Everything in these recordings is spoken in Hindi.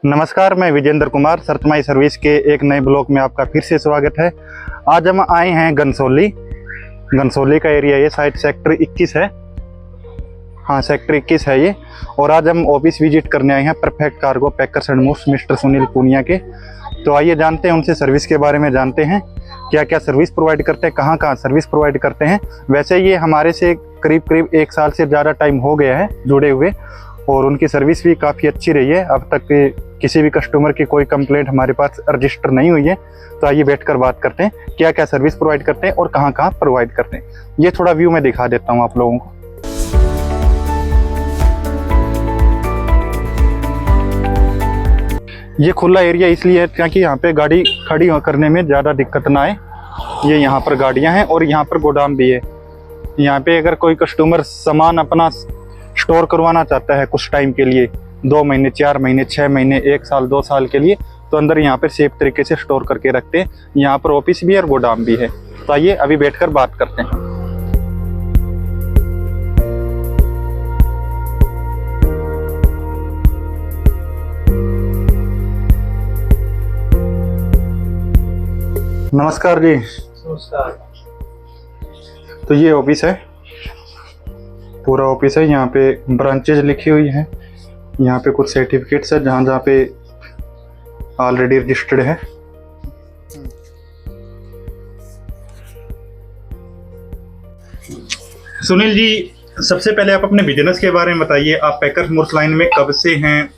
नमस्कार, मैं विजेंद्र कुमार सरतमाई सर्विस के एक नए ब्लॉग में आपका फिर से स्वागत है। आज हम आए हैं घनसोली का एरिया, ये साइट सेक्टर 21 है। हाँ, सेक्टर 21 है ये। और आज हम ऑफिस विजिट करने आए हैं perfect cargo packers and moves mister Sunil Poonia के। तो आइए जानते हैं उनसे, सर्विस के बारे में जानते हैं, क्या क्या सर्विस प्रोवाइड करते हैं, कहाँ कहाँ सर्विस प्रोवाइड करते हैं। वैसे ये हमारे से करीब 1 साल से ज़्यादा टाइम हो गया है जुड़े हुए, और उनकी सर्विस भी काफ़ी अच्छी रही है। अब तक किसी भी कस्टमर की कोई कंप्लेंट हमारे पास रजिस्टर नहीं हुई है। तो आइए बैठकर बात करते हैं क्या क्या सर्विस प्रोवाइड करते हैं और कहाँ कहाँ प्रोवाइड करते हैं। ये थोड़ा व्यू में दिखा देता हूँ आप लोगों को। ये खुला एरिया इसलिए है क्योंकि यहाँ पे गाड़ी खड़ी करने में ज़्यादा दिक्कत ना आए। ये यहाँ पर गाड़ियाँ हैं और यहाँ पर गोदाम भी है। यहाँ पे अगर कोई कस्टमर सामान अपना स्टोर करवाना चाहता है कुछ टाइम के लिए, 2 महीने, 4 महीने, 6 महीने, 1 साल, 2 साल के लिए, तो अंदर यहाँ पर सेफ तरीके से स्टोर करके रखते हैं। यहाँ पर ऑफिस भी है और गोदाम भी है। तो आइए अभी बैठकर बात करते हैं। नमस्कार जी। नमस्कार। तो ये ऑफिस है, पूरा ऑफिस है। यहाँ पे ब्रांचेज लिखी हुई हैं। यहाँ पे कुछ सर्टिफिकेट्स है जहाँ जहाँ पे ऑलरेडी रजिस्टर्ड है। सुनील जी, सबसे पहले आप अपने बिजनेस के बारे में बताइए। आप पैकर्स मूव्स लाइन में कब से हैं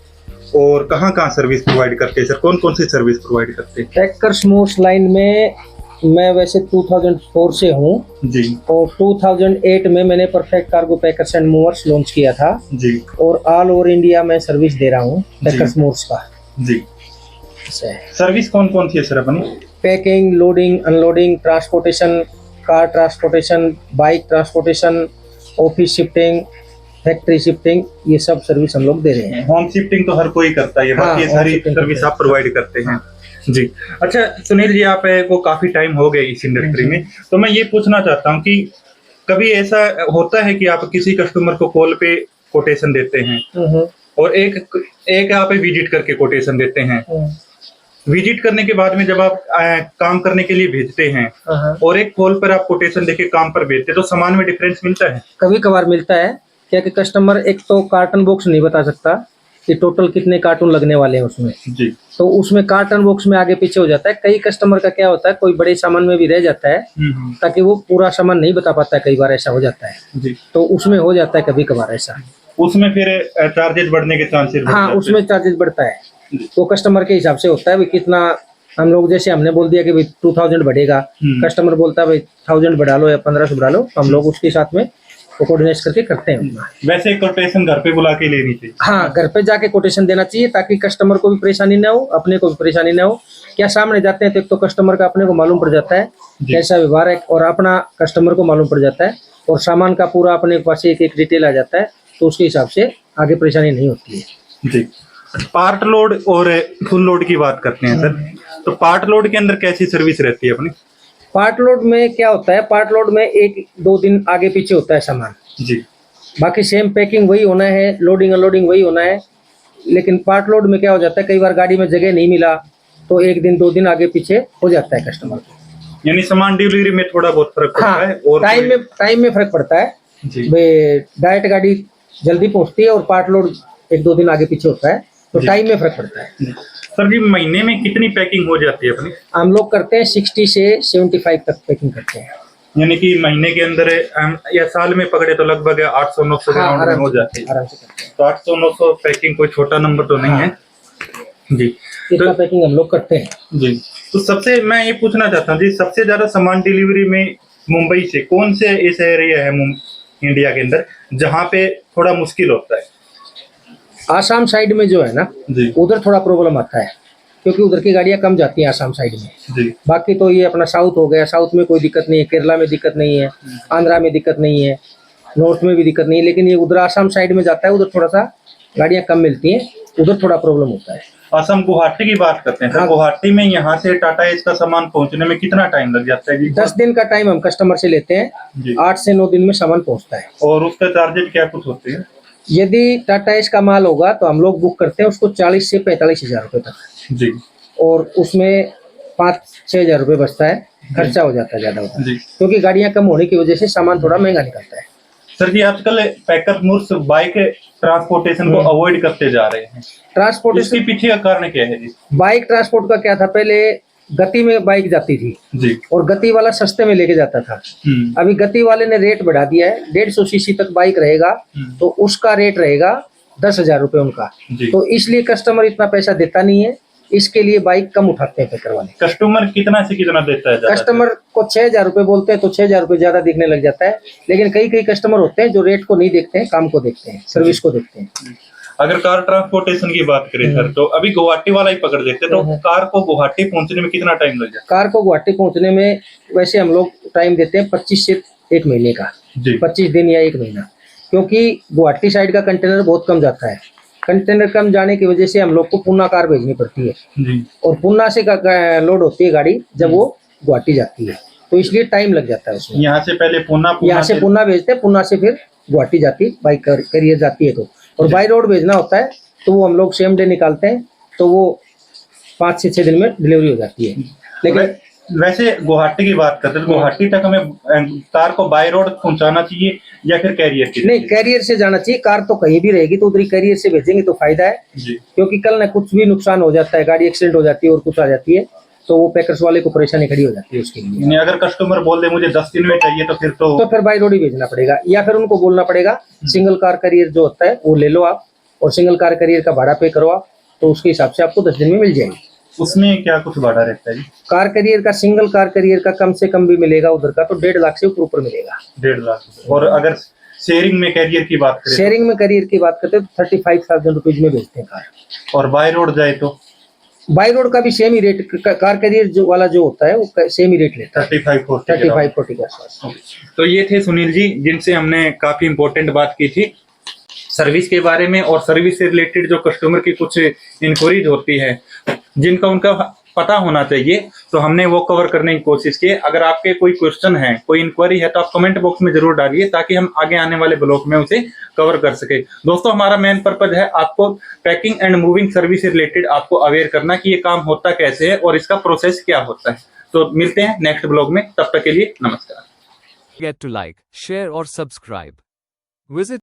और कहाँ कहाँ सर्विस प्रोवाइड करते हैं सर? कौन कौन सी सर्विस प्रोवाइड करते हैं? पैकर्स मूव्स लाइन में मैं वैसे 2004 से हूँ जी। और 2008 में मैंने perfect cargo packers and movers launch किया था जी। और ऑल ओवर इंडिया में सर्विस दे रहा हूँ पैकर्स मूव्स का। जी। सर्विस कौन कौन सी है सर अपनी? Packing, loading, unloading, transportation, car transportation, bike transportation, office shifting, factory shifting, ये सब सर्विस हम लोग दे रहे हैं। होम शिफ्टिंग तो हर कोई करता है, बाकी सारी सर्विस आप प्रोवाइड करते हैं। जी। अच्छा सुनील जी, आप को काफी टाइम हो गए इस इंडस्ट्री में, तो मैं ये पूछना चाहता हूँ कि कभी ऐसा होता है कि आप किसी कस्टमर को कॉल पे कोटेशन देते हैं और एक आप विजिट करके कोटेशन देते हैं। विजिट करने के बाद में जब आप काम करने के लिए भेजते हैं और एक कॉल पर आप कोटेशन देके काम पर भेजते हैं, तो सामान में डिफरेंस मिलता है? कभी कभार मिलता है, क्या कि कस्टमर एक तो कार्टन बॉक्स नहीं बता सकता कि टोटल कितने कार्टून लगने वाले हैं उसमें। जी। तो उसमें कार्टन बॉक्स में आगे पीछे हो जाता है। कई कस्टमर का क्या होता है, कोई बड़े सामान में भी रह जाता है ताकि वो पूरा सामान नहीं बता पाता है, कई बार ऐसा हो जाता है। जी। तो उसमें हो जाता है कभी कभार ऐसा। उसमें फिर चार्जेस बढ़ने के चांसेस? हाँ, उसमें चार्जेस बढ़ता है। तो कस्टमर के हिसाब से होता है भाई कितना। हम लोग जैसे हमने बोल दिया कि भाई 2000 बढ़ेगा, कस्टमर बोलता है भाई 1000 बढ़ा लो या 1500 बढ़ा लो, तो हम लोग उसके साथ में कोऑर्डिनेट करके करते हैं। वैसे कोटेशन घर पे बुला के लेनी चाहिए? हाँ, घर पे जाके कोटेशन देना चाहिए ताकि कस्टमर को भी परेशानी ना हो, अपने को भी परेशानी ना हो। क्या सामने जाते हैं तो एक तो कस्टमर का अपने को मालूम पड़ जाता है कैसा व्यवहार है, और अपना कस्टमर को मालूम पड़ जाता है, और सामान का पूरा अपने पास एक एक डिटेल आ जाता है, तो उसके हिसाब से आगे परेशानी नहीं होती है। जी। पार्ट लोड और फुल लोड की बात करते हैं सर, तो पार्ट लोड के अंदर कैसी सर्विस रहती है अपनी? पार्ट लोड में क्या होता है, पार्ट लोड में 1-2 दिन आगे पीछे होता है सामान। जी। बाकी सेम पैकिंग वही होना है, लोडिंग अनलोडिंग वही होना है। लेकिन पार्ट लोड में क्या हो जाता है, कई बार गाड़ी में जगह नहीं मिला तो 1 दिन 2 दिन आगे पीछे हो जाता है कस्टमर को। यानी सामान डिलीवरी में थोड़ा बहुत फर्क पड़ता है। और टाइम में फर्क पड़ता है। डायरेक्ट गाड़ी जल्दी पहुंचती है और पार्ट लोड 1-2 दिन आगे पीछे होता है, तो टाइम में फर्क पड़ता है। सर जी, महीने में कितनी पैकिंग हो जाती है अपनी? हम लोग करते हैं 60 से 75 तक पैकिंग करते हैं। यानी कि महीने के अंदर या साल में पकड़े तो लगभग 800-900 हो जाती है। तो 800-900 पैकिंग कोई छोटा नंबर तो नहीं है जी। इतना पैकिंग हम लोग करते हैं जी। तो सबसे मैं ये पूछना चाहता हूँ जी, सबसे ज्यादा सामान डिलीवरी में मुंबई से कौन से ऐसा एरिया है इंडिया के अंदर जहाँ पे थोड़ा मुश्किल होता है? आसाम साइड में जो है ना, उधर थोड़ा प्रॉब्लम आता है क्योंकि उधर की गाड़ियां कम जाती हैं आसाम साइड में। जी। बाकी तो ये अपना साउथ हो गया, साउथ में कोई दिक्कत नहीं है, केरला में दिक्कत नहीं है, आंध्रा में दिक्कत नहीं है, नॉर्थ में भी दिक्कत नहीं है। लेकिन ये उधर आसाम साइड में जाता है, उधर थोड़ा सा गाड़ियां कम मिलती हैं, उधर थोड़ा प्रॉब्लम होता है। असम गुवाहाटी की बात करते हैं। हाँ। गुवाहाटी में यहाँ से टाटा एस का सामान पहुँचने में कितना टाइम लग जाता है जी? 10 दिन का टाइम हम कस्टमर से लेते हैं। 8 से 9 दिन में सामान पहुँचता है। और उसका चार्जेज क्या कुछ होते हैं? यदि टाटा एस का माल होगा तो हम लोग बुक करते हैं उसको 40 से 45 हजार रुपये तक जी और उसमें 5-6 हजार रुपये बचता है, खर्चा हो जाता है ज्यादा होता है जी। क्योंकि गाड़ियां कम होने की वजह से सामान थोड़ा महंगा निकलता है। सर जी आजकल पैकर मूर्स बाइक ट्रांसपोर्टेशन को अवॉइड करते जा रहे हैं, इसके ट्रांसपोर्टेशन पीछे का कारण क्या है जी? बाइक ट्रांसपोर्ट का क्या था, पहले गति में बाइक जाती थी जी और गति वाला सस्ते में लेके जाता था। अभी गति वाले ने रेट बढ़ा दिया है, 150 सीसी तक बाइक रहेगा तो उसका रेट रहेगा 10,000 रुपये उनका, तो इसलिए कस्टमर इतना पैसा देता नहीं है, इसके लिए बाइक कम उठाते हैं पैकर वाले। कस्टमर कितना से कितना देता है? कस्टमर को 6,000 रुपये बोलते हैं तो 6,000 रुपये ज्यादा दिखने लग जाता है, लेकिन कई कई कस्टमर होते हैं जो रेट को नहीं देखते हैं, काम को देखते हैं, सर्विस को देखते हैं। अगर कार ट्रांसपोर्टेशन की बात करें सर, तो अभी गुवाहाटी वाला ही पकड़ देते हैं, तो कार को गुवाहाटी पहुंचने में कितना टाइम लग जाता है? कार को गुवाहाटी पहुंचने में वैसे हम लोग टाइम देते हैं 25 से 1 महीने का, 25 दिन या 1 महीना, क्योंकि गुवाहाटी साइड का कंटेनर बहुत कम जाता है। कंटेनर कम जाने की वजह से हम लोग को पुणे कार भेजनी पड़ती है जी। और पुणे से लोड होती है गाड़ी जब वो गुवाहाटी जाती है, तो इसलिए टाइम लग जाता है उसमें। यहाँ से पहले यहाँ से पुणे भेजते हैं, पुणे से फिर गुवाहाटी जाती बाइक कैरियर जाती है, तो और बाई रोड भेजना होता है तो वो हम लोग सेम डे निकालते हैं, तो वो 5 से 6 दिन में डिलीवरी हो जाती है। लेकिन वैसे गुवाहाटी की बात करते हैं तो गुवाहाटी तक हमें कार को बाय रोड पहुंचाना चाहिए या फिर कैरियर के? नहीं, कैरियर से जाना चाहिए। कार तो कहीं भी रहेगी तो उधर कैरियर से भेजेंगे तो फायदा है जी। क्योंकि कल न कुछ भी नुकसान हो जाता है, गाड़ी एक्सीडेंट हो जाती है और कुछ आ जाती है तो वो पैकर्स वाले को परेशानी खड़ी हो जाती है उसके लिए। अगर कस्टमर बोल दे मुझे 10 दिन में चाहिए तो फिर बाई रोड ही भेजना पड़ेगा, या फिर उनको बोलना पड़ेगा सिंगल कार कैरियर जो होता है वो ले लो आप और सिंगल कार कैरियर का भाड़ा पे करो आप, तो उसके हिसाब से आपको 10 दिन में मिल जाएगी। उसमें क्या कुछ भाड़ा रहता है जी? कार कैरियर का, सिंगल कार कैरियर का कम से कम भी मिलेगा उधर का तो 1.5 लाख से ऊपर मिलेगा। 1.5 लाख। और अगर शेयरिंग में कैरियर की बात करें? शेयरिंग में कैरियर की बात करते हैं तो 35,000 रुपीज में बेचते हैं कार। और बाय रोड जाए तो? बाई रोड का भी सेम ही रेट, कार कैरियर जो वाला जो होता है वो सेम ही रेट लेता है, 35-40 के आसपास। तो ये थे सुनील जी जिनसे हमने काफी इंपॉर्टेंट बात की थी सर्विस के बारे में, और सर्विस से रिलेटेड जो कस्टमर की कुछ इंक्वायरीज होती है जिनका उनका पता होना चाहिए, तो हमने वो कवर करने की कोशिश की। अगर आपके कोई क्वेश्चन है, कोई इंक्वायरी है, तो आप कमेंट बॉक्स में जरूर डालिए ताकि हम आगे आने वाले ब्लॉग में उसे कवर कर सके। दोस्तों हमारा मेन पर्पज है आपको पैकिंग एंड मूविंग सर्विस से रिलेटेड आपको अवेयर करना कि ये काम होता कैसे है और इसका प्रोसेस क्या होता है। तो मिलते हैं नेक्स्ट ब्लॉग में, तब तक के लिए नमस्कार। Get to like, share or subscribe. Visit